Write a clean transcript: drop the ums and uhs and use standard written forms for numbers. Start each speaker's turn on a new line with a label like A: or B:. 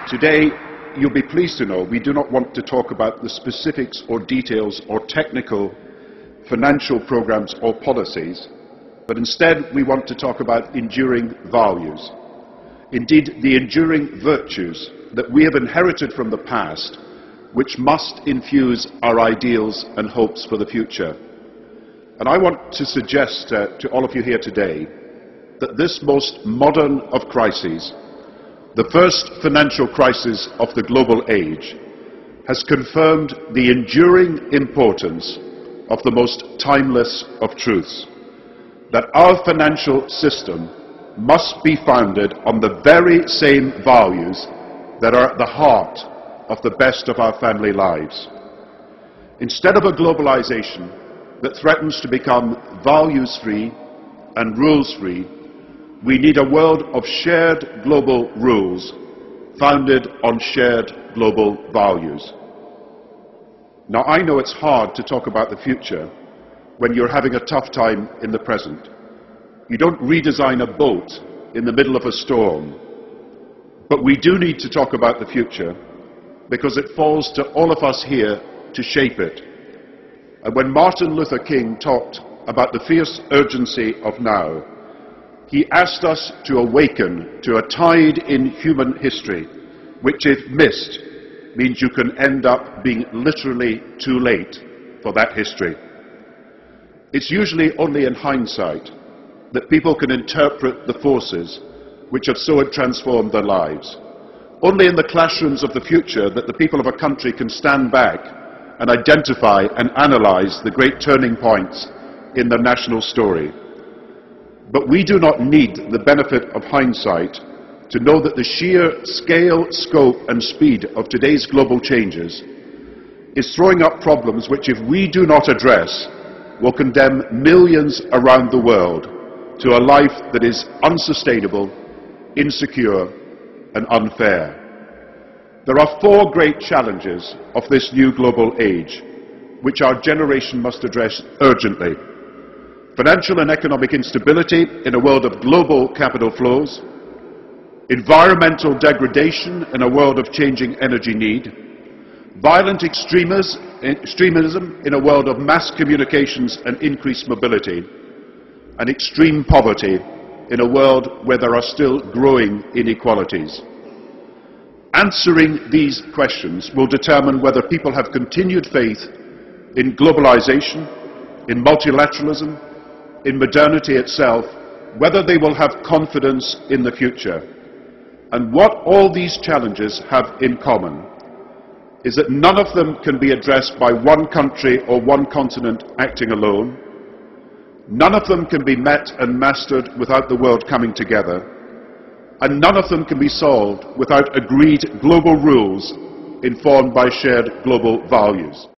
A: Today, you'll be pleased to know we do not want to talk about the specifics or details or technical financial programs or policies, but instead we want to talk about enduring values. Indeed, the enduring virtues that we have inherited from the past, which must infuse our ideals and hopes for the future. And I want to suggest to all of you here today that this most modern of crises, the first financial crisis of the global age, has confirmed the enduring importance of the most timeless of truths, that our financial system must be founded on the very same values that are at the heart of the best of our family lives. Instead of a globalization that threatens to become values-free and rules-free, we need a world of shared global rules founded on shared global values. Now, I know it's hard to talk about the future when you're having a tough time in the present. You don't redesign a boat in the middle of a storm. But we do need to talk about the future because it falls to all of us here to shape it. And when Martin Luther King talked about the fierce urgency of now, he asked us to awaken to a tide in human history, which if missed, means you can end up being literally too late for that history. It's usually only in hindsight that people can interpret the forces which have so transformed their lives. Only in the classrooms of the future that the people of a country can stand back and identify and analyze the great turning points in their national story. But we do not need the benefit of hindsight to know that the sheer scale, scope and speed of today's global changes is throwing up problems which, if we do not address, will condemn millions around the world to a life that is unsustainable, insecure and unfair. There are four great challenges of this new global age which our generation must address urgently: financial and economic instability in a world of global capital flows, environmental degradation in a world of changing energy need, violent extremism in a world of mass communications and increased mobility, and extreme poverty in a world where there are still growing inequalities. Answering these questions will determine whether people have continued faith in globalization, in multilateralism, in modernity itself, whether they will have confidence in the future. And what all these challenges have in common is that none of them can be addressed by one country or one continent acting alone. None of them can be met and mastered without the world coming together. And none of them can be solved without agreed global rules informed by shared global values.